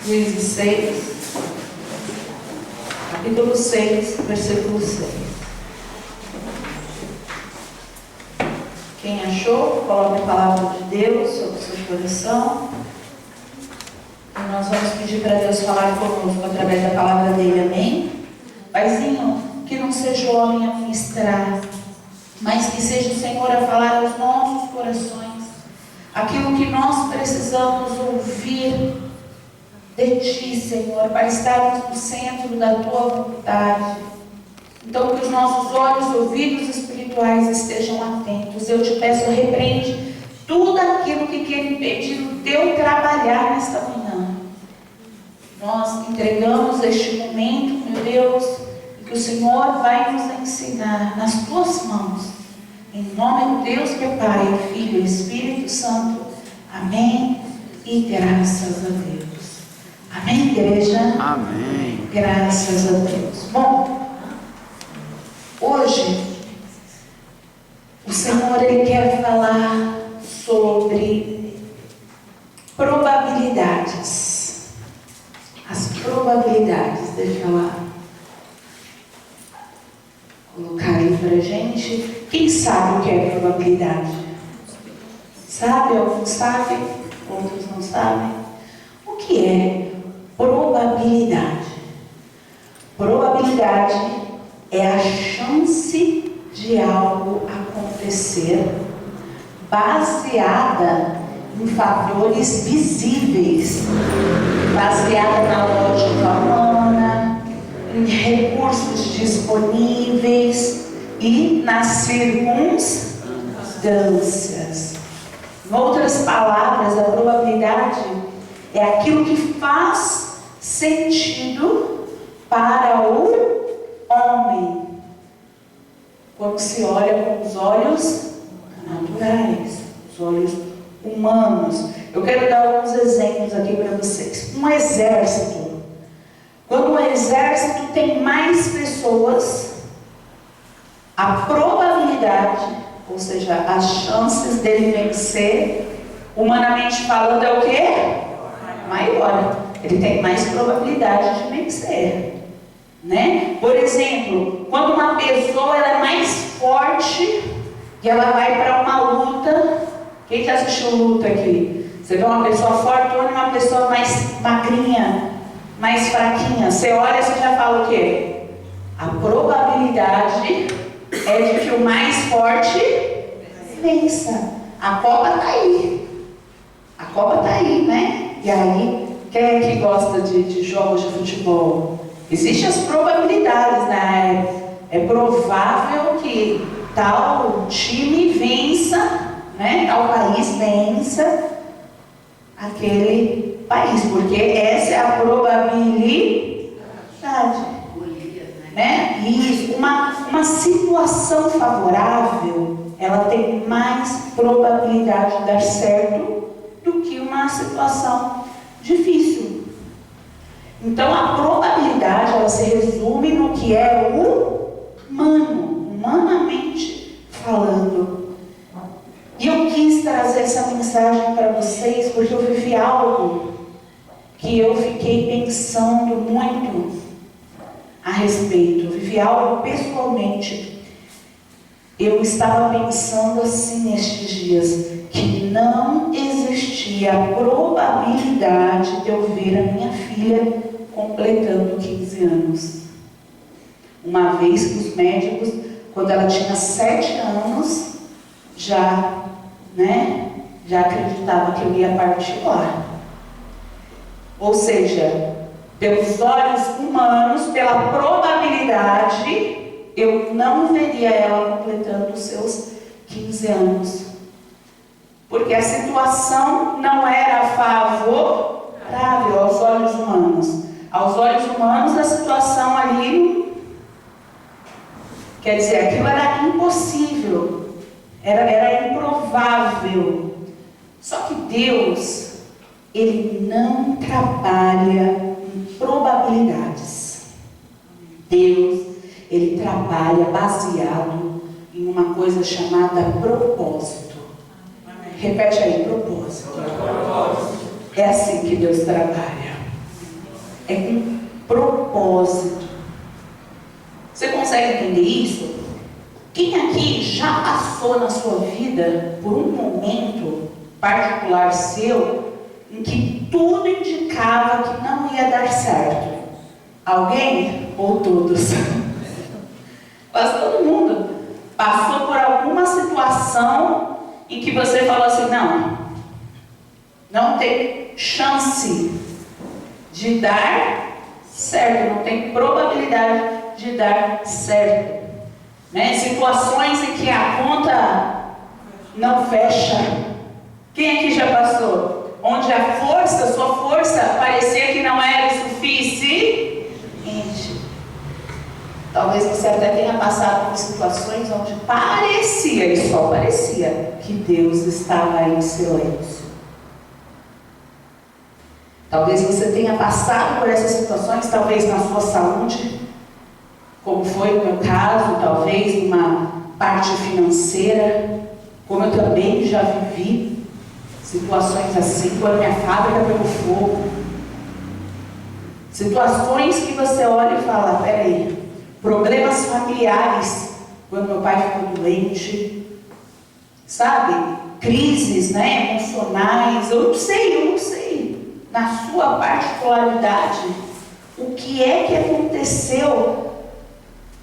Juízes 6, capítulo 6, versículo 6. Quem achou, coloque a palavra de Deus sobre o seu coração. E nós vamos pedir para Deus falar conosco através da palavra dele, amém? Paizinho, que não seja o homem a ministrar, mas que seja o Senhor a falar aos nossos corações aquilo que nós precisamos ouvir de Ti, Senhor, para estarmos no centro da Tua vontade. Então, que os nossos olhos e ouvidos espirituais estejam atentos. Eu te peço, repreende tudo aquilo que quer impedir o Teu trabalhar nesta manhã. Nós entregamos este momento, meu Deus, e que o Senhor vai nos ensinar nas Tuas mãos. Em nome de Deus que é Pai, Filho e Espírito Santo. Amém e graças a Deus. Amém, igreja? Amém. Graças a Deus. Bom, hoje o Senhor ele quer falar sobre probabilidades. As probabilidades, deixa eu lá colocar aí pra gente. Quem sabe o que é probabilidade? Sabe? Alguns sabem, outros não sabem. O que é probabilidade? Probabilidade é a chance de algo acontecer baseada em fatores visíveis, baseada na lógica humana, em recursos disponíveis e nas circunstâncias. Em outras palavras, a probabilidade é aquilo que faz sentido para o homem quando se olha com os olhos naturais, os olhos humanos. Eu quero dar alguns exemplos aqui para vocês. Um exército. Quando um exército tem mais pessoas, a probabilidade, ou seja, as chances dele vencer, humanamente falando, é o quê? Maior. Ele tem mais probabilidade de vencer, né? Por exemplo, quando uma pessoa ela é mais forte e ela vai para uma luta. Quem já assistiu luta aqui? Você vê uma pessoa forte ou uma pessoa mais magrinha, mais fraquinha. Você olha e você já fala o quê? A probabilidade é de que o mais forte vença. A Copa está aí. A Copa está aí, né? E aí, quem é que gosta de jogos de futebol? Existem as probabilidades, né? É provável que tal time vença, né? Tal país vença aquele país, porque essa é a probabilidade. Né? E uma situação favorável, ela tem mais probabilidade de dar certo do que uma situação difícil. Então a probabilidade ela se resume no que é humano, humanamente falando. E eu quis trazer essa mensagem para vocês porque eu vivi algo que eu fiquei pensando muito a respeito. Eu vivi algo pessoalmente. Eu estava pensando assim nestes dias, que não existia a probabilidade de eu ver a minha filha completando 15 anos. Uma vez que os médicos, quando ela tinha 7 anos, já acreditava que eu ia partir lá. Ou seja, pelos olhos humanos, pela probabilidade, eu não veria ela completando os seus 15 anos. Porque a situação não era favorável aos olhos humanos. Aos olhos humanos, a situação ali, quer dizer, aquilo era impossível, era improvável. Só que Deus, Ele não trabalha em probabilidades. Deus, Ele trabalha baseado em uma coisa chamada propósito. Repete aí, propósito. É assim que Deus trabalha. é com propósito. Você consegue entender isso? Quem aqui já passou na sua vida por um momento particular seu em que tudo indicava que não ia dar certo? Alguém ou todos? Quase todo mundo passou por alguma situação em que você falou assim, não tem chance de dar certo, não tem probabilidade de dar certo. Né? Situações em que a conta não fecha. Quem aqui já passou? Onde a sua força parecia que não era o suficiente. Talvez você até tenha passado por situações onde parecia, e só parecia, que Deus estava em silêncio. Talvez você tenha passado por essas situações, talvez na sua saúde, como foi o meu caso, talvez numa parte financeira, como eu também já vivi situações assim, quando minha fábrica pegou fogo. Situações que você olha e fala, peraí, problemas familiares, quando meu pai ficou doente, sabe? Crises, né, emocionais, eu não sei, na sua particularidade, o que é que aconteceu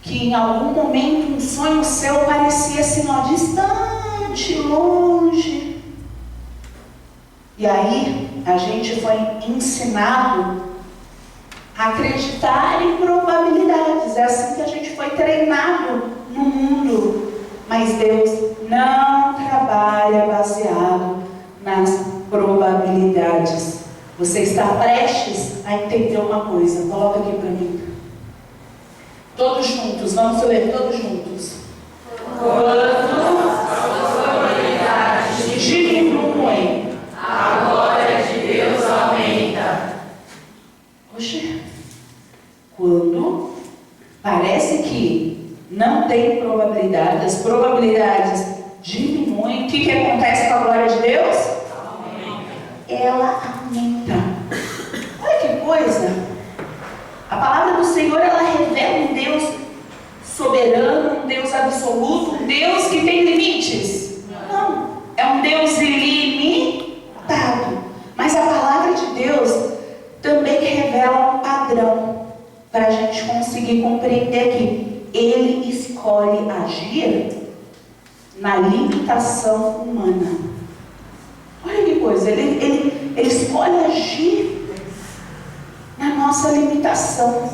que em algum momento um sonho seu parecia assim, distante, longe. E aí a gente foi ensinado a acreditar em probabilidades. É assim que a gente foi treinado no mundo. Mas Deus não trabalha baseado nas probabilidades. Você está prestes a entender uma coisa. Coloca aqui para mim. Todos juntos, vamos ler todos juntos. Quando as probabilidades diminuem, a glória de Deus aumenta. Oxe, quando parece que não tem probabilidade, as probabilidades diminuem, o que acontece com a glória de Deus? Ela aumenta. Olha que coisa! A palavra do Senhor, ela revela um Deus soberano, um Deus absoluto, um Deus que tem limites. Não, é um Deus ilimitado. Mas a palavra de Deus também revela um padrão para a gente conseguir compreender que Ele escolhe agir na limitação humana. Olha que coisa, Ele escolhe agir na nossa limitação,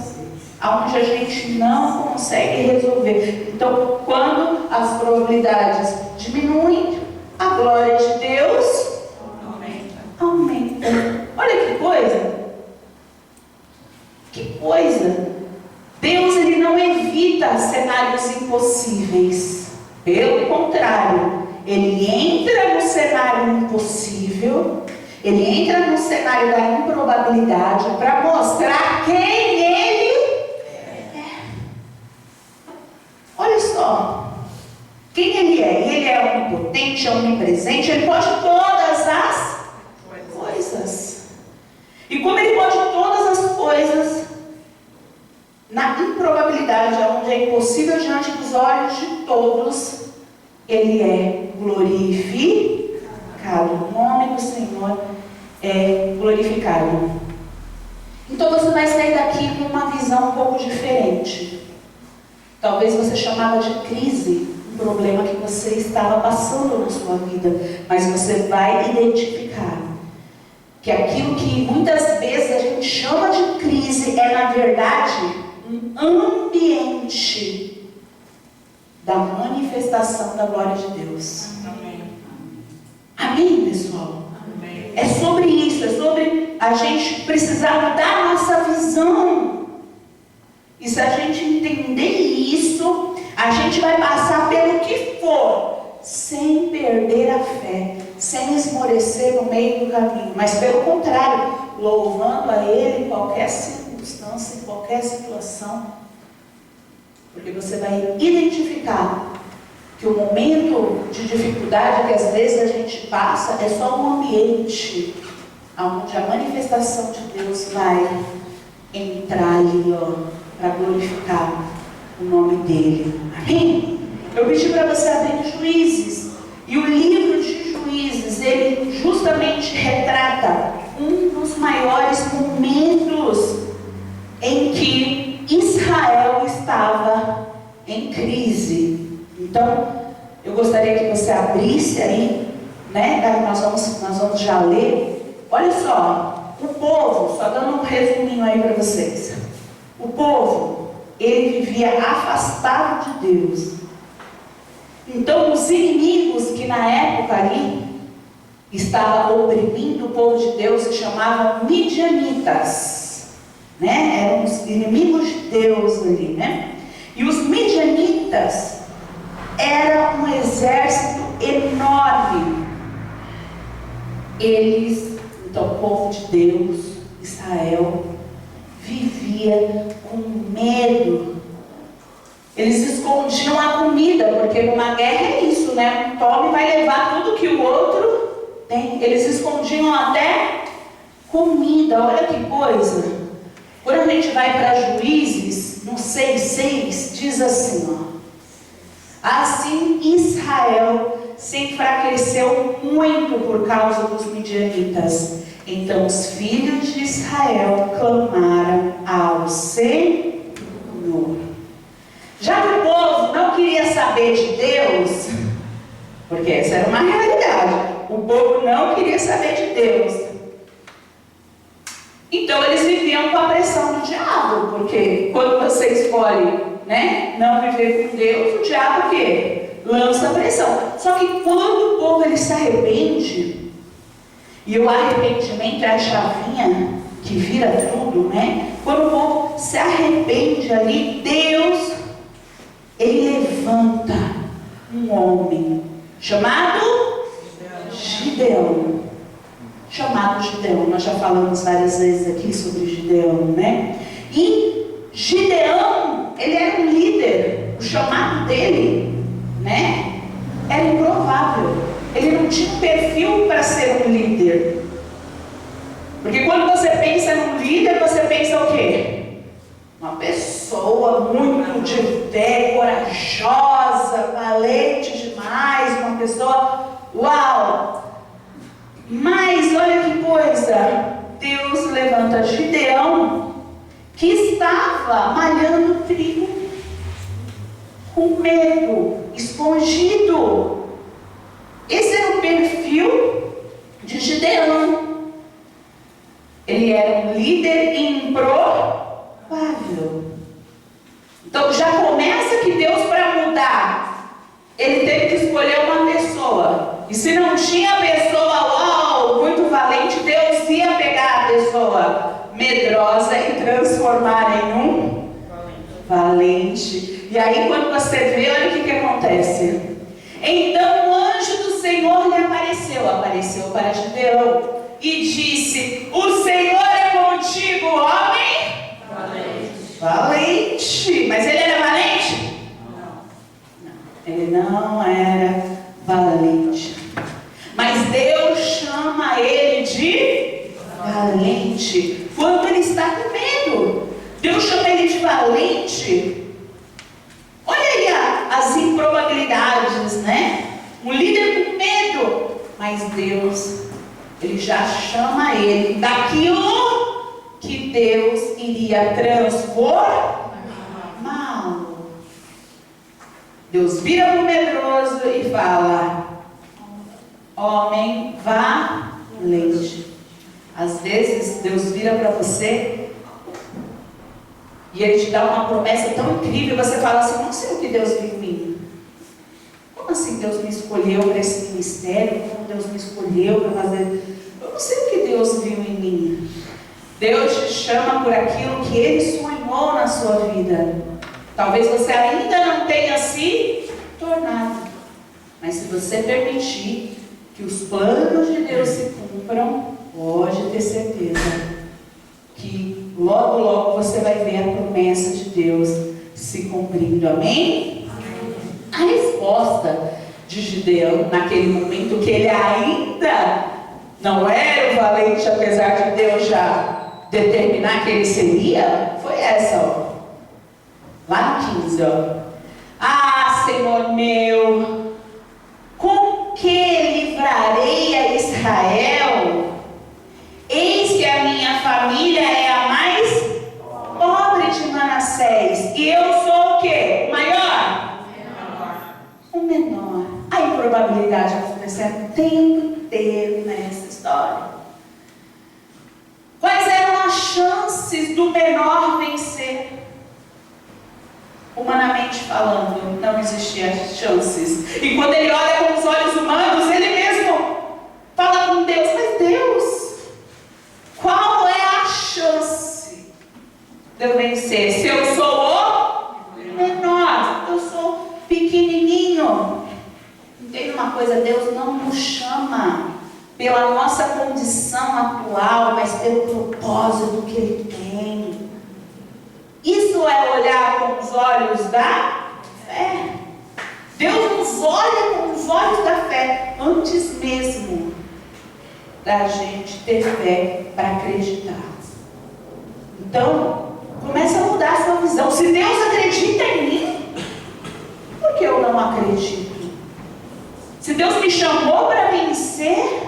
aonde a gente não consegue resolver. Então, quando as probabilidades diminuem, a glória de Deus aumenta. Olha que coisa! Que coisa! Deus, Ele não evita cenários impossíveis. Pelo contrário, Ele entra no cenário impossível, Ele entra no cenário da improbabilidade para mostrar quem Ele é. Olha só, quem Ele é. Ele é onipotente, é onipresente, Ele pode todas as coisas. E como Ele pode todas as coisas, na improbabilidade, onde é impossível diante dos olhos de todos, Ele é glorificado. O nome do Senhor é glorificado. Então você vai sair daqui com uma visão um pouco diferente. Talvez você chamava de crise um problema que você estava passando na sua vida, mas você vai identificar que aquilo que muitas vezes a gente chama de crise é, na verdade, um ambiente da manifestação da glória de Deus. Amém. Amém, pessoal? Amém. É sobre isso, é sobre a gente precisar mudar a nossa visão. E se a gente entender isso, a gente vai passar pelo que for, sem perder a fé, sem esmorecer no meio do caminho, mas pelo contrário, louvando a Ele em qualquer circunstância, em qualquer situação, porque você vai identificar que o momento de dificuldade que às vezes a gente passa é só um ambiente onde a manifestação de Deus vai entrar ali, ó, para glorificar o nome dele. Amém? Eu pedi para você abrir em Juízes. E o livro de Juízes, ele justamente retrata um dos maiores momentos em que Israel estava em crise. Então, eu gostaria que você abrisse aí, né? Daí nós vamos já ler. Olha só, o povo, só dando um resuminho aí para vocês. O povo, ele vivia afastado de Deus. Então, os inimigos que na época ali estavam oprimindo o povo de Deus se chamavam midianitas, né? Eram os inimigos de Deus ali, né? E os midianitas era um exército enorme. Então o povo de Deus, Israel, vivia com medo. Eles escondiam a comida, porque numa guerra é isso, né? Um tome vai levar tudo que o outro tem. Eles escondiam até comida. Olha que coisa. Quando a gente vai para Juízes, no 6:6, diz assim, ó. Assim Israel se enfraqueceu muito por causa dos midianitas. Então os filhos de Israel clamaram ao Senhor. Já que o povo não queria saber de Deus, porque essa era uma realidade, o povo não queria saber de Deus. Então eles viviam com a pressão do diabo, porque quando você escolhe, né, não viver com Deus, o diabo o quê? Lança pressão. Só que quando o povo ele se arrepende, e o arrependimento é a chavinha que vira tudo, né? Quando o povo se arrepende ali, Deus, ele levanta um homem chamado Gideão. Chamado Gideão. Nós já falamos várias vezes aqui sobre Gideão, né? E Gideão, ele era um líder. O chamado dele, né, era improvável. Ele não tinha um perfil para ser um líder. Porque quando você pensa num líder, você pensa o quê? Uma pessoa muito de fé, corajosa, valente demais, uma pessoa, uau! Mas olha que coisa, Deus levanta Gideão, que estava malhando trigo, com medo, escondido. Esse era o perfil de Gideão. Ele era um líder improvável. Então já começa que Deus, para mudar, ele teve que escolher uma pessoa. E se não tinha pessoa, uau, muito valente, Deus ia pegar a pessoa medrosa e transformar em um valente. E aí quando você vê, olha o que acontece. Então o anjo do Senhor lhe apareceu para Gideão e disse: o Senhor é contigo, homem valente. Mas ele era valente? Não. Ele não era valente. Mas Deus chama ele de valente quando ele está com medo. Deus chama ele de valente. Olha aí as improbabilidades, né? Um líder com medo. Mas Deus, ele já chama ele daquilo que Deus iria transformá-lo. Deus vira para o medroso e fala: homem valente. Às vezes Deus vira para você e ele te dá uma promessa tão incrível, você fala assim: não sei o que Deus viu em mim. Como assim Deus me escolheu para esse ministério? Como Deus me escolheu para fazer? Eu não sei o que Deus viu em mim. Deus te chama por aquilo que Ele sonhou na sua vida. Talvez você ainda não tenha se tornado, mas se você permitir que os planos de Deus se cumpram, pode ter certeza que logo, logo você vai ver a promessa de Deus se cumprindo. Amém? A resposta de Gideão naquele momento, que ele ainda não era o valente, apesar de Deus já determinar que ele seria, foi essa, ó. Lá no 15, ó. Ah, Senhor meu, com que livrarei a Israel? Eis que a minha família é a mais pobre de Manassés. E eu sou o quê? O maior? O menor. A improbabilidade acontecendo o tempo inteiro nessa história. Quais eram as chances do menor vencer? Humanamente falando, não existia chances. E quando ele olha com os olhos humanos, ele mesmo fala com Deus: mas Deus, qual é a chance de eu vencer? Se eu sou o menor, eu sou pequenininho. Entende uma coisa? Deus não nos chama pela nossa condição atual, mas pelo propósito que Ele tem. Isso é olhar com os olhos da fé. Deus nos olha com os olhos da fé, antes mesmo da gente ter fé para acreditar. Então, começa a mudar a sua visão. Se Deus acredita em mim, por que eu não acredito? Se Deus me chamou para vencer,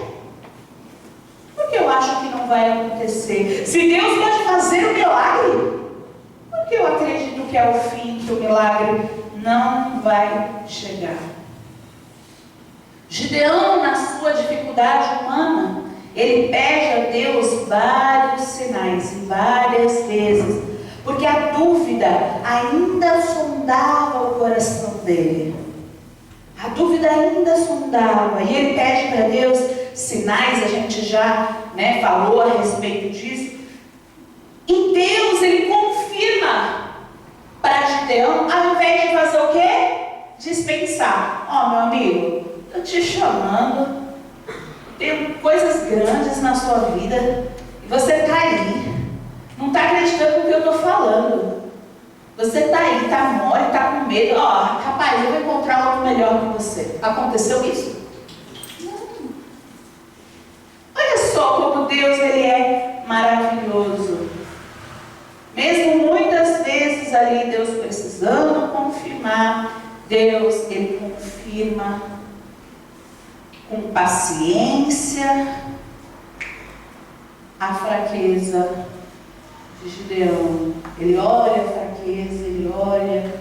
por que eu acho que não vai acontecer? Se Deus pode fazer o milagre, por que eu acredito que é o fim, que o milagre não vai chegar? Gideão, na sua dificuldade humana, ele pede a Deus vários sinais, várias vezes, porque a dúvida ainda sondava o coração dele. A dúvida ainda sondava, e ele pede para Deus sinais. A gente já falou a respeito disso. E Deus, ele confirma para Gideão, ao invés de fazer o quê? Dispensar. Ó, meu amigo, estou te chamando, tem coisas grandes na sua vida, e você está aí, não está acreditando no que eu estou falando. Você está aí, está mole, está com medo. Ó, rapaz, eu vou encontrar algo melhor que você. Aconteceu isso? Não. Olha só como Deus, ele é maravilhoso. Mesmo muitas vezes ali, Deus precisando confirmar, Deus, ele confirma com paciência a fraqueza de Gideão. Ele olha a fraqueza, ele olha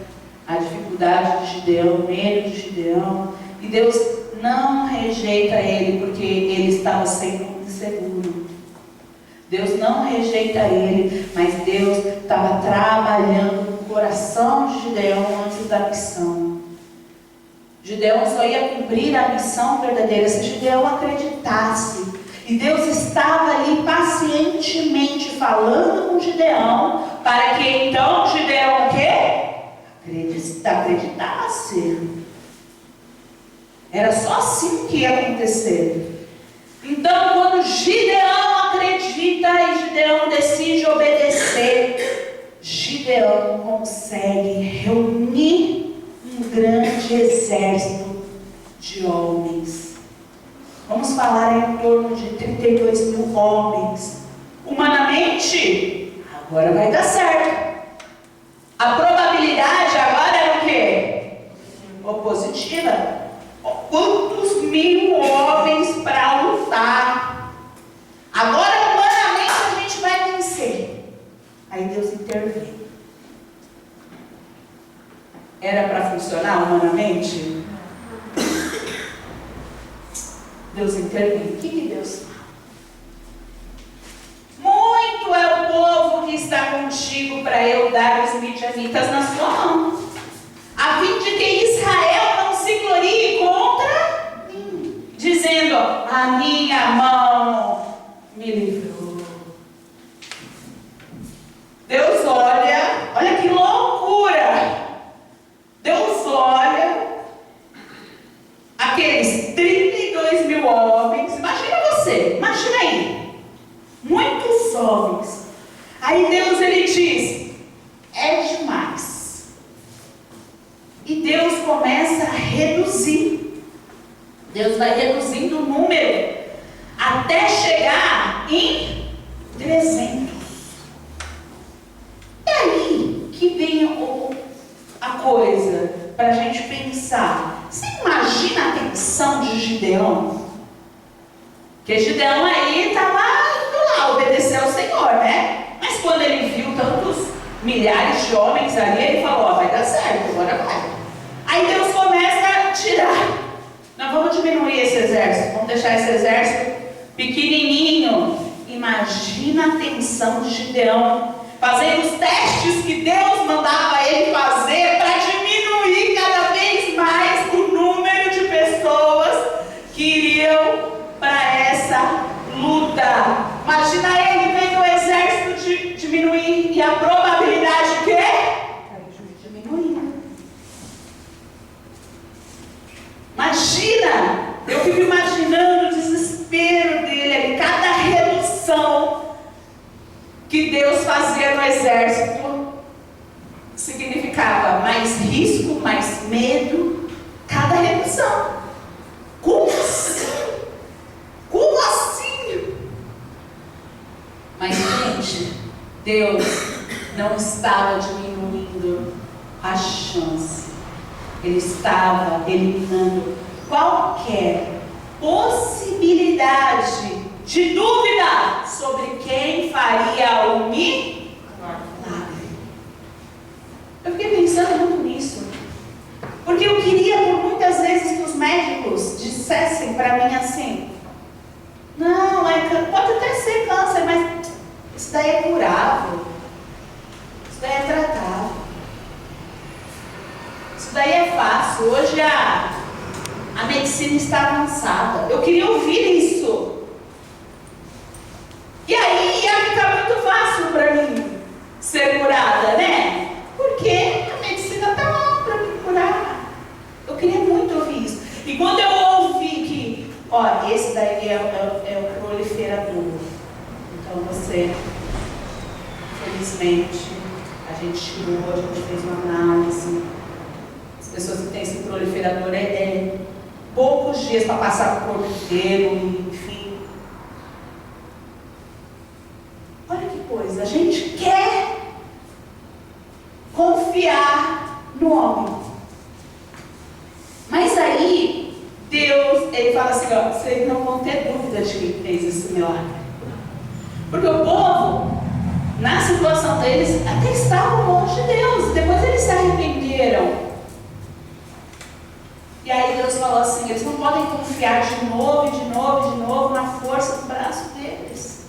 a dificuldade de Gideão, o medo de Gideão, e Deus não rejeita ele porque ele estava sendo inseguro. Deus não rejeita ele, mas Deus estava trabalhando no coração de Gideão antes da missão. Gideão só ia cumprir a missão verdadeira se Gideão acreditasse. E Deus estava ali pacientemente falando com Gideão, para que então Gideão o quê? Acreditasse. Era só assim que ia acontecer. Então, quando Gideão acredita e Gideão decide obedecer, Gideão consegue reunir um grande exército de homens. Vamos falar em torno de 32 mil homens. Humanamente, agora vai dar certo. A probabilidade agora é o quê? Positiva. Quantos mil homens para lutar? Agora, humanamente, a gente vai vencer. Aí Deus intervém. Era para funcionar humanamente? Deus intervém. O que Deus fala? Muito é o povo que está contigo para eu dar os midianitas na sua mão, a fim de que Israel não se glorie contra mim, dizendo: a minha mão me livrou. Deus olha que loucura. Deus olha aqueles 32 mil homens. Imagina você, imagina aí, muitos homens. Aí Deus, ele diz: é demais. E Deus começa a reduzir. Deus vai reduzindo o número até chegar em 300. tensão de Gideão? Porque Gideão aí estava indo lá obedecer ao Senhor, né? Mas quando ele viu tantos milhares de homens ali, ele falou: ó, vai dar certo, agora vai. Aí Deus começa a tirar. Nós vamos diminuir esse exército, vamos deixar esse exército pequenininho. Imagina a tensão de Gideão, fazendo os testes que Deus mandava ele fazer para diminuir cada vez mais o número de pessoas que iriam para essa luta. Imagina ele vendo o exército diminuir e a probabilidade de quê? Diminuindo. Imagina, eu fico imaginando o desespero dele ali, cada redução que Deus fazia no exército significava mais risco, mais medo, cada redução. Como assim? Como assim? Mas, gente, Deus não estava diminuindo a chance. Ele estava eliminando qualquer possibilidade de dúvida sobre quem faria o milagre. Eu fiquei pensando muito nisso, porque eu queria por muitas vezes que os médicos dissessem para mim assim: não, pode até ser câncer, mas isso daí é curável, isso daí é tratável, isso daí é fácil. Hoje a medicina está avançada. Eu queria ouvir isso. E aí ia ficar muito fácil para mim ser curada, né? Porque a medicina está lá para me curar. Eu queria muito ouvir isso. E quando eu ouvi que, ó, esse daí é o proliferador. Então você, infelizmente, a gente tirou, a gente fez uma análise. As pessoas que têm esse proliferador poucos dias para passar o corpo inteiro, enfim. Olha que coisa, a gente quer confiar no homem. Mas aí, Deus, ele fala assim, ó, vocês não vão ter dúvida de quem fez esse milagre. Porque o povo, na situação deles, até estavam longe de Deus. Depois eles se arrependeram. E aí Deus falou assim, eles não podem confiar de novo na força do braço deles.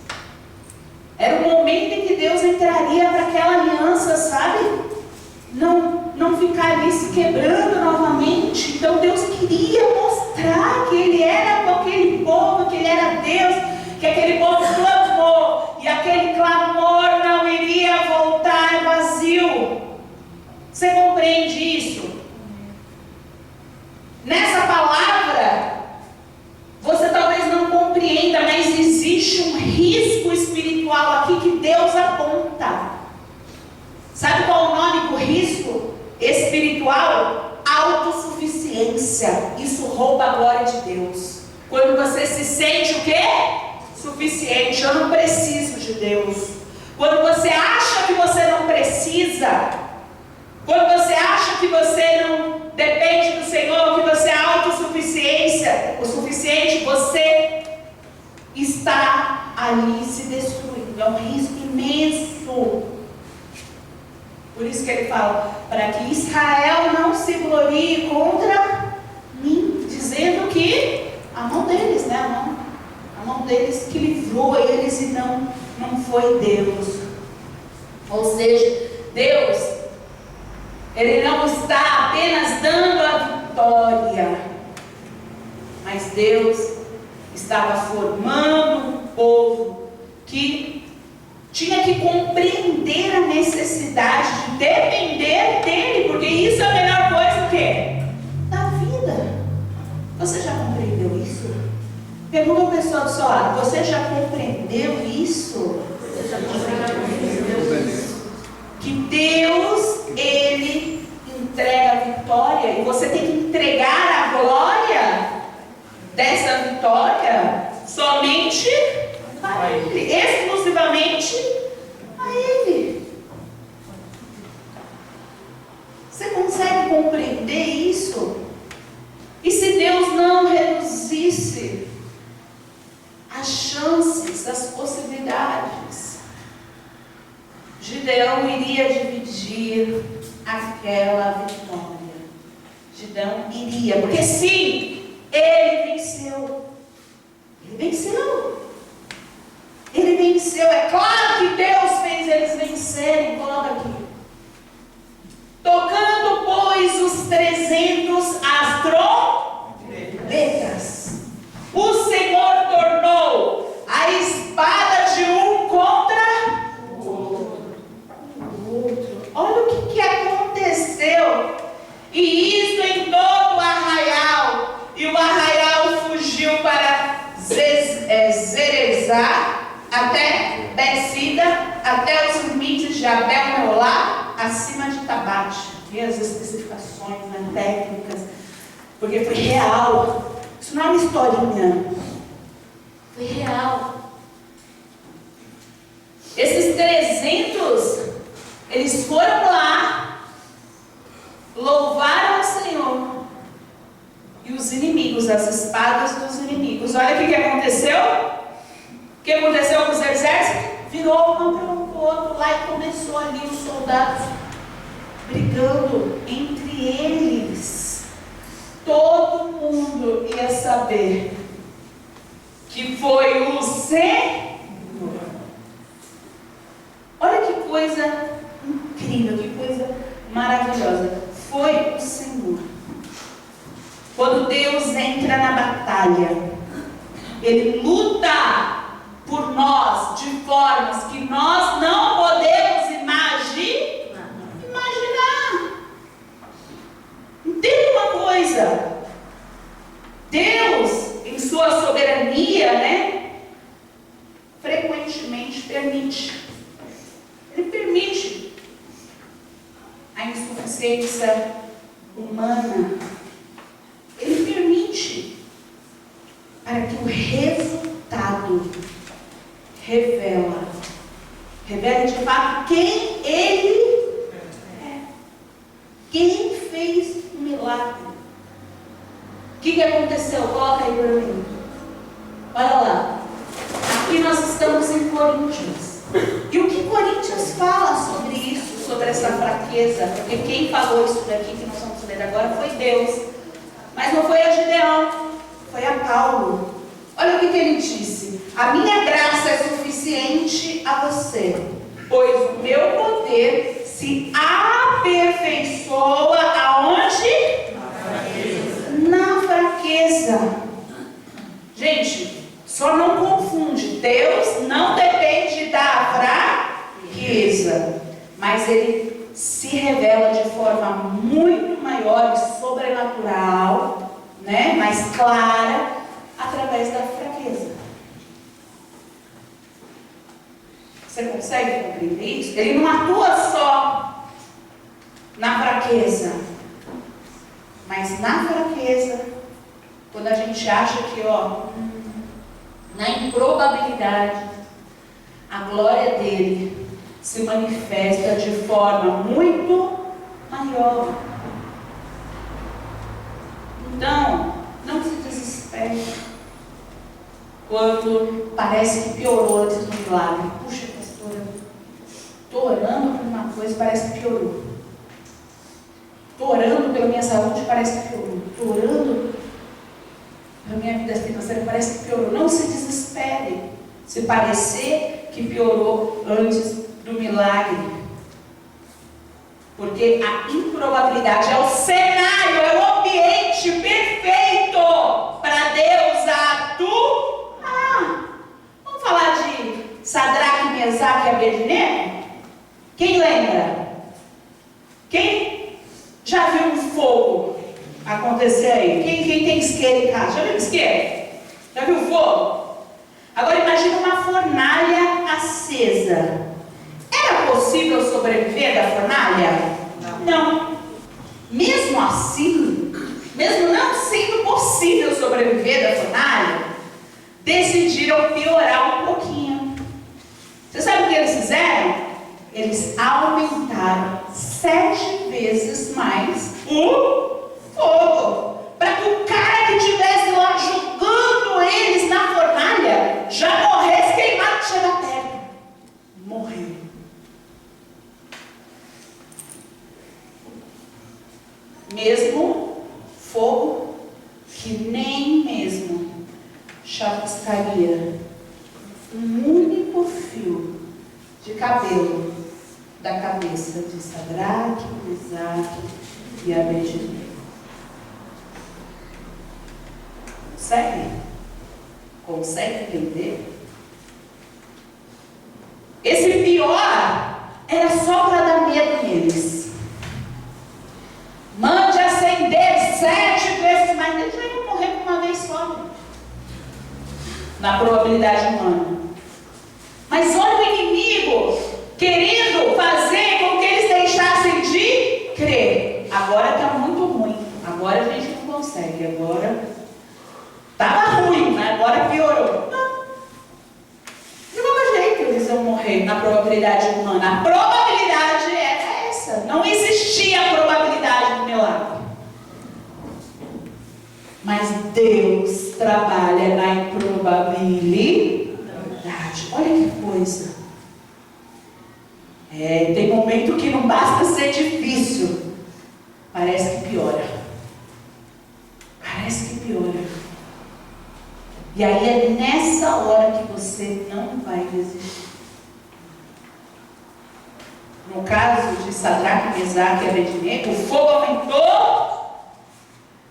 Era o momento em que Deus entraria para aquela aliança, sabe? Não ficar ali se quebrando novamente. Então Deus queria mostrar que Ele era com aquele povo, que Ele era Deus, que aquele povo clamou, e aquele clamor não iria voltar vazio. Você compreende isso? Nessa palavra, você talvez não compreenda, mas existe um risco espiritual aqui que Deus aponta. Sabe qual é o nome do risco espiritual? Autossuficiência. Isso rouba a glória de Deus. Quando você se sente o quê? Suficiente. Eu não preciso de Deus. Quando você acha que você não precisa, quando você acha que você não depende do Senhor, que você é autossuficiência, o suficiente, você está ali se destruindo. É um risco imenso. Por isso que ele fala, para que Israel não se glorie contra mim, dizendo que a mão deles, né? A mão deles que livrou eles e não foi Deus. Ou seja, Deus, Ele não está apenas dando a vitória, mas Deus estava formando um povo que tinha que compreender a necessidade de depender dEle, porque isso é a melhor coisa o quê? Da vida. Você já compreendeu isso? Pergunta ao pessoal do seu lado, você já compreendeu isso? Você já compreendeu isso? Que Deus, Ele entrega a vitória e você tem que entregar a glória dessa vitória somente a Ele, exclusivamente a Ele. Você consegue compreender isso? E se Deus não Gideão iria dividir aquela vitória. Gideão iria, porque sim, ele venceu. Ele venceu. Ele venceu. É claro que Deus fez eles vencerem. Coloca aqui. Tocando, pois, os 300 as trombetas, o Senhor tornou a espada de um contra o outro. Olha o que aconteceu. E isto em todo o arraial. E o arraial fugiu para Zerezá, até Becida, até os limites de Abel-Meolá, acima de Tabate. E as especificações, né, técnicas, porque foi real. Isso não é uma historinha. Foi real. Esses 300, eles foram lá, louvaram o Senhor. E os inimigos, as espadas dos inimigos. Olha o que aconteceu. O que aconteceu com os exércitos? Virou um para o outro lá e começou ali os soldados brigando entre eles. Todo mundo ia saber que foi o Senhor. Olha que coisa incrível, que coisa maravilhosa. Foi o Senhor. Quando Deus entra na batalha, Ele luta por nós de formas que nós não podemos imaginar. Entenda uma coisa. Deus, em sua soberania, né, frequentemente permite. Ele permite a insuficiência humana. Ele permite para que o resultado revele de fato quem Ele é. Quem fez o milagre. O que aconteceu? Coloca aí para mim. Olha lá. Aqui nós estamos em Coríntios. E o que Coríntios fala sobre isso, sobre essa fraqueza? Porque quem falou isso daqui que nós vamos ler agora foi Deus. Mas não foi a Gideão, foi a Paulo. Olha o que ele disse. A minha graça é suficiente a você, pois o meu poder se aperfeiçoa aonde? Na fraqueza. Gente, só não confunde. Deus não depende da fraqueza, mas Ele se revela de forma muito maior e sobrenatural, né? Mais clara, através da fraqueza. Você consegue compreender isso? Ele não atua só na fraqueza, mas na fraqueza, quando a gente acha que, na improbabilidade, a glória dele se manifesta de forma muito maior. Então, não se desespere quando parece que piorou antes do milagre. Puxa, pastora, estou orando por uma coisa, parece que piorou. Estou orando pela minha saúde, parece que piorou. Estou orando pela minha vida financeira, parece que piorou. Não se desespere se parecer que piorou antes do milagre, porque a improbabilidade é o cenário, é o ambiente perfeito para Deus atuar. Vamos falar de Sadraque, Mesaque e Abednego? Quem lembra? Quem já viu um fogo acontecer aí? Quem tem isqueiro em casa? Já viu isqueiro? Já viu fogo? Agora imagina uma fornalha acesa. Era possível sobreviver da fornalha? Não. Mesmo assim, mesmo não sendo possível sobreviver da fornalha, decidiram piorar um pouquinho. Você sabe o que eles fizeram? Eles aumentaram 7 vezes mais o fogo, para que o cara que estivesse lá jogando eles na fornalha já morresse queimado, chega perto. Morreu. mesmo fogo que nem mesmo chapiscaria um único fio de cabelo da cabeça de Sadraque, Mesaque e Abednego. Consegue entender? Esse pior era só para dar medo neles. Mande acender 7 vezes mais. Eles já iam morrer com uma vez só, na probabilidade humana. Mas olha o inimigo querendo fazer com que eles deixassem de crer. Agora está muito ruim. Agora a gente não consegue. Agora estava ruim, mas agora piorou. Não. De qualquer jeito eles vão morrer na probabilidade humana. A probabilidade era essa. Não existia a probabilidade do milagre. Mas Deus trabalha na improbabilidade. Olha que coisa. Tem momento que não basta ser difícil. Parece que piora. Parece que piora. E aí é nessa hora que você não vai desistir. No caso de Sadraque, Mesaque e Abednego, o fogo aumentou,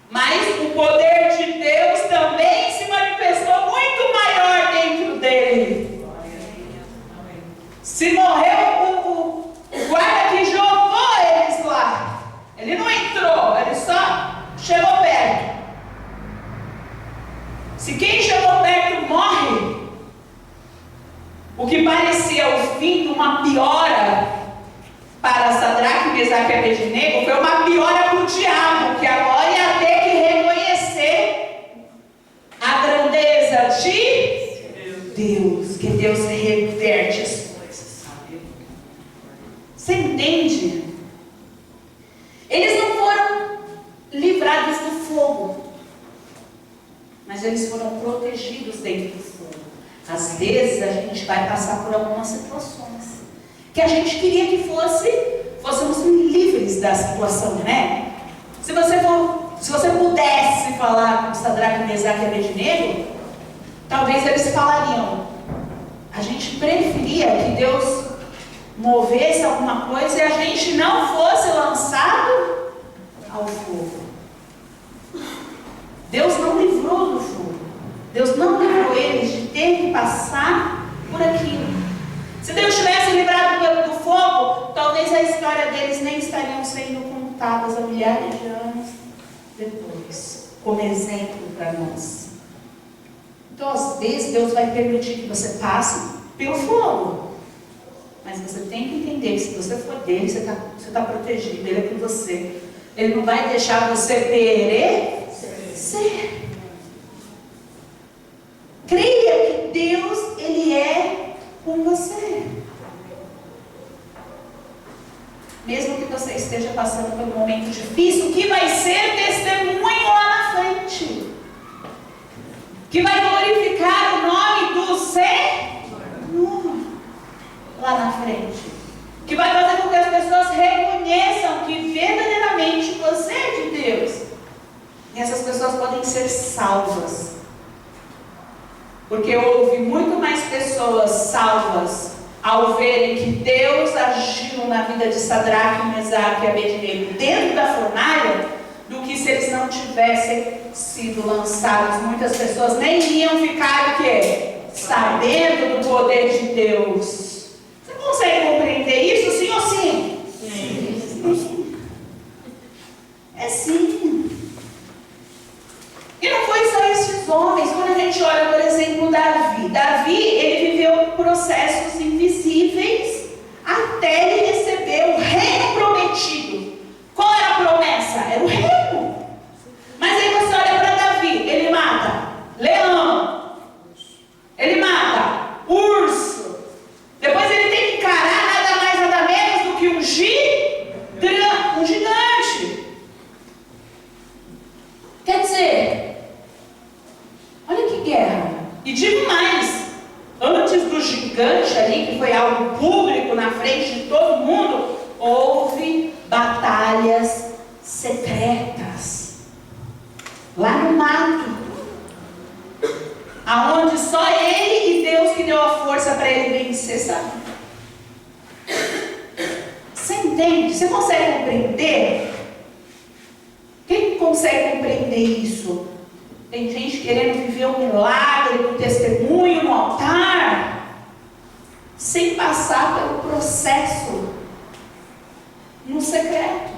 mas o poder de Deus também se manifestou muito maior dentro dele. Se morreu o guarda que jogou eles lá, ele não entrou, ele só chegou perto. Se quem chegou perto morre, o que parecia o fim de uma piora para Sadraque, Mesaque e Abednego foi uma piora para o diabo, que agora ia ter que reconhecer a grandeza de Deus, que Deus reverte as coisas, sabe? Você entende? Eles não foram livrados do fogo, mas eles foram protegidos dentro do fogo. Às vezes a gente vai passar por algumas situações que a gente queria que fôssemos livres da situação, né? Se você pudesse falar com Sadraque, Mesaque e Abednego, talvez eles falariam: a gente preferia que Deus movesse alguma coisa e a gente não fosse lançado ao fogo. Deus não livrou do fogo. Deus não livrou eles de ter que passar por aquilo. Se Deus tivesse livrado do fogo, talvez a história deles nem estariam sendo contadas há milhares de anos depois, como exemplo para nós. Então, às vezes, Deus vai permitir que você passe pelo fogo. Mas você tem que entender que se você for dele, você está protegido, ele é por você. Ele não vai deixar você perecer. Creia que Deus, ele é com você. Mesmo que você esteja passando por um momento difícil, que vai ser testemunho lá na frente, que vai glorificar o nome do Senhor lá na frente, que vai fazer com que as pessoas reconheçam que verdadeiramente você é de Deus. E essas pessoas podem ser salvas, porque houve muito mais pessoas salvas ao verem que Deus agiu na vida de Sadraque, Mesaque e Abednego dentro da fornalha, do que se eles não tivessem sido lançados. Muitas pessoas nem iam ficar o quê? Sabendo do poder de Deus. Você consegue compreender isso, sim ou sim? Sim. É sim. E não foi só esses homens. Quando a gente olha, por exemplo, Davi, ele viveu processos invisíveis até ele receber o reino prometido. Qual era a promessa? Era o reino. Mas aí você olha para Davi, ele mata leão, ele mata urso, depois ele tem que encarar nada mais, nada menos do que um gigante. Quer dizer, olha que guerra. E digo mais, antes do gigante ali, que foi algo público na frente de todo mundo, houve batalhas secretas. você sabe. Você entende? Você consegue compreender? Quem consegue compreender isso? Tem gente querendo viver um milagre, um testemunho no altar, sem passar pelo processo no secreto.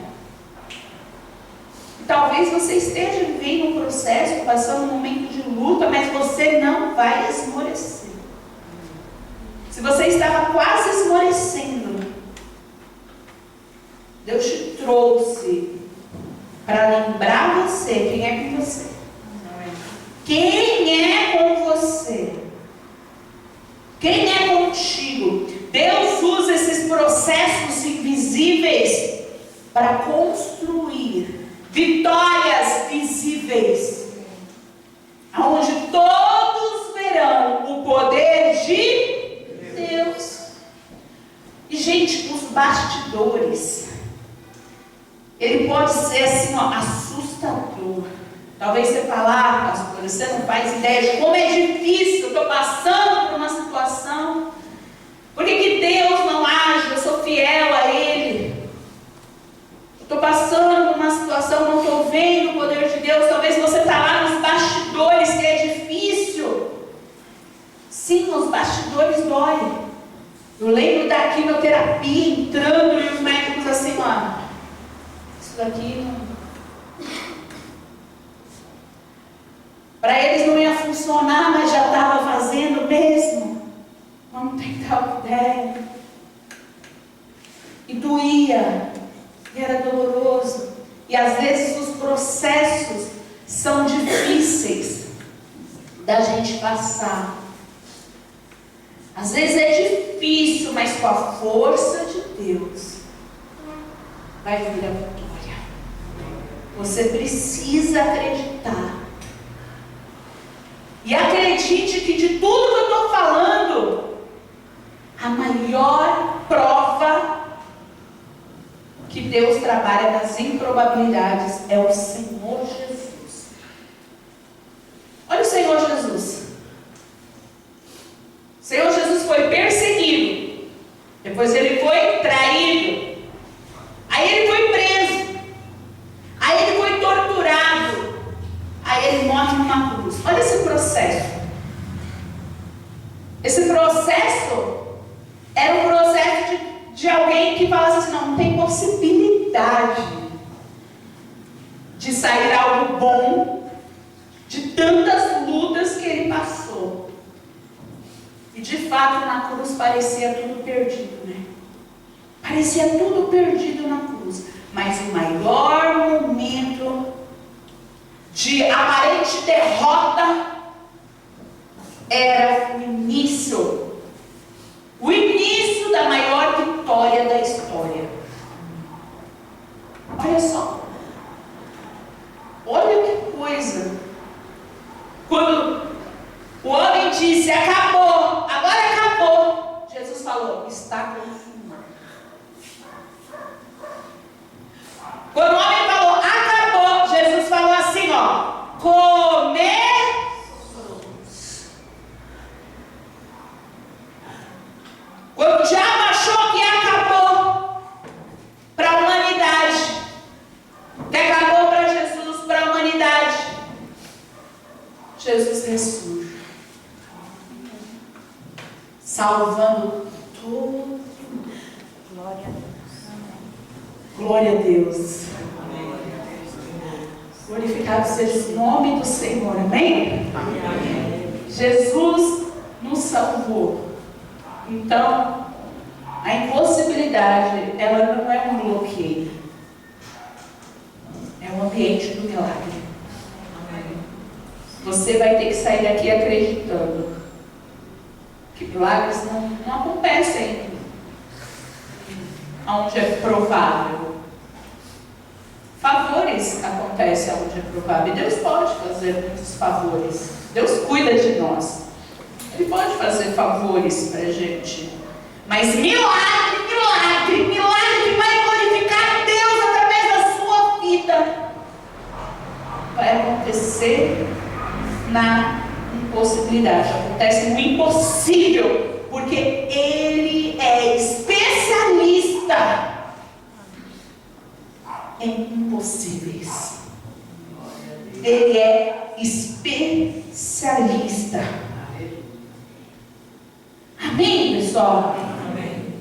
E talvez você esteja vivendo um processo, passando um momento de luta, mas você não vai esmorecer. Se você estava quase esmorecendo, Deus te trouxe para lembrar você quem é com você. Quem é com você? Quem é contigo? Deus usa esses processos invisíveis para construir vitórias visíveis, onde todos verão o poder de Deus. E gente, os bastidores, ele pode ser assim, ó, assustador. Talvez você falar, pastor, você não faz ideia de como é difícil, eu estou passando por uma situação. Por que Deus não age? Eu sou fiel a Ele. Eu estou passando por uma situação, não estou vendo o poder de Deus. Talvez você está lá nos bastidores, que é difícil. Sim, os bastidores doem. Eu lembro da quimioterapia entrando e os médicos assim, ó, isso daqui não... Para eles não ia funcionar, mas já estava fazendo mesmo. Vamos tentar uma ideia. E doía. E era doloroso. E às vezes os processos são difíceis da gente passar. Às vezes é difícil, mas com a força de Deus vai vir a vitória. Você precisa acreditar. E acredite que de tudo que eu estou falando, a maior prova que Deus trabalha nas improbabilidades é o Senhor Jesus. Olha o Senhor Jesus. O Senhor Jesus foi perseguido. Depois ele foi traído. Aí ele foi preso. Aí ele foi torturado. Aí ele morre numa cruz. Olha esse processo. Esse processo era um processo de alguém que falasse assim, não tem possibilidade de sair algo bom de tantas lutas que ele passou. E de fato na cruz parecia tudo perdido, né? Parecia tudo perdido na cruz. Mas o maior momento de aparente derrota era o início da maior vitória da história. Olha só, olha que coisa. Quando o homem disse, acabou, agora acabou, Jesus falou, está consumado. Quando o homem falou, acabou, Jesus falou assim, ó, comer. Quando o diabo achou que acabou para a humanidade, que acabou para Jesus, para a humanidade, Jesus ressurge, salvando todo. Glória a Deus. Glória a Deus. Glorificado seja o nome do Senhor. Amém? Amém. Jesus nos salvou. Então, a impossibilidade, ela não é um bloqueio. É um ambiente do milagre. Você vai ter que sair daqui acreditando que milagres não acontecem onde é provável. Favores acontecem onde é provável. E Deus pode fazer muitos favores. Deus cuida de nós. Ele pode fazer favores para a gente. Mas milagre que vai glorificar Deus através da sua vida, vai acontecer na impossibilidade. Acontece no impossível, porque Ele em impossíveis. Ele é especialista. Amém, pessoal? Amém.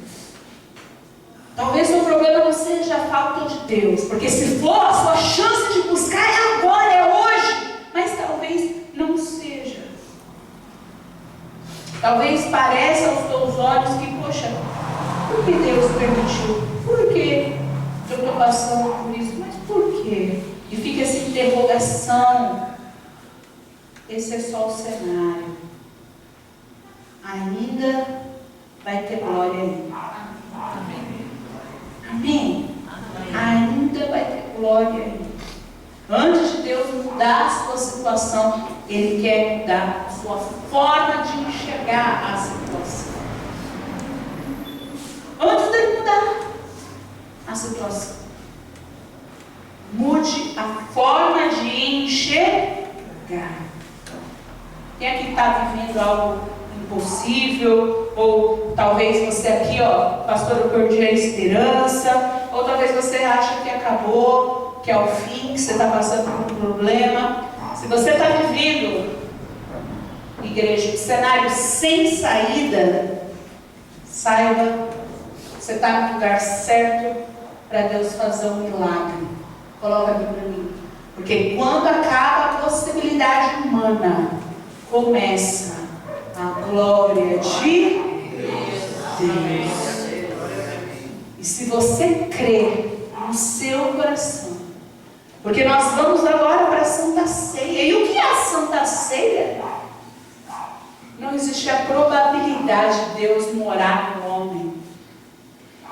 Talvez o problema não seja a falta de Deus, porque se for, a sua chance de buscar é agora, é hoje. Mas talvez não seja. Talvez pareça aos teus olhos que, poxa, por que Deus permitiu? Por que eu estou passando por isso? Mas por quê? E fica essa interrogação. Esse é só o cenário. Ainda vai ter glória aí. Amém? Amém? Ainda vai ter glória aí. Antes de Deus mudar a sua situação, Ele quer mudar a sua forma de enxergar a situação. Antes dele mudar a situação, mude a forma de enxergar. Quem aqui está vivendo algo impossível? Ou talvez você aqui, pastor, eu perdi a esperança. Ou talvez você acha que acabou, que é o fim, que você está passando por um problema. Se você está vivendo, igreja, um cenário sem saída, saiba, você está no lugar certo para Deus fazer um milagre. Coloca aqui para mim. Porque quando acaba a possibilidade humana, começa a glória de Deus. E se você crer no seu coração, porque nós vamos agora para a Santa Ceia. E o que é a Santa Ceia? Não existe a probabilidade de Deus morar no homem.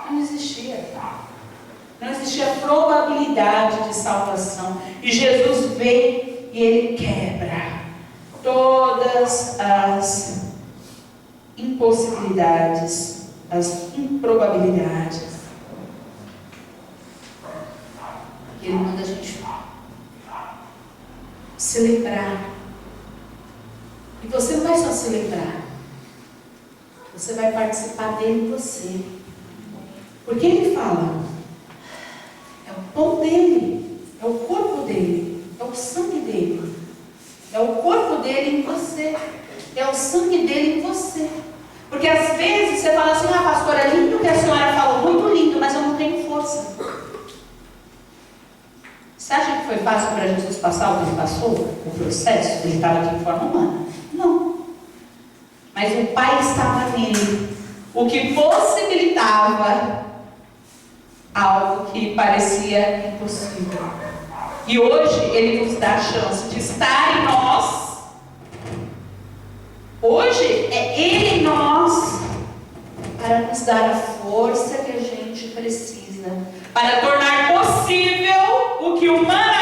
Não existia. Não existia probabilidade de salvação. E Jesus veio e Ele quebra todas as impossibilidades, as improbabilidades. Ele manda a gente celebrar. E você não vai só celebrar, você vai participar dele em você. Porque ele fala, é o pão dele, é o corpo dele, é o sangue dele, é o corpo dele em você, é o sangue dele em você. Porque às vezes você fala assim, pastora, é lindo que a senhora falou, muito lindo, mas eu não tenho força. Você acha que foi fácil para Jesus passar o que ele passou? O processo? Ele estava aqui em forma humana? Não. Mas o Pai estava nele. O que possibilitava algo que parecia impossível. E hoje Ele nos dá a chance de estar em nós. Hoje é Ele em nós para nos dar a força que a gente precisa. Para tornar possível o que humanamente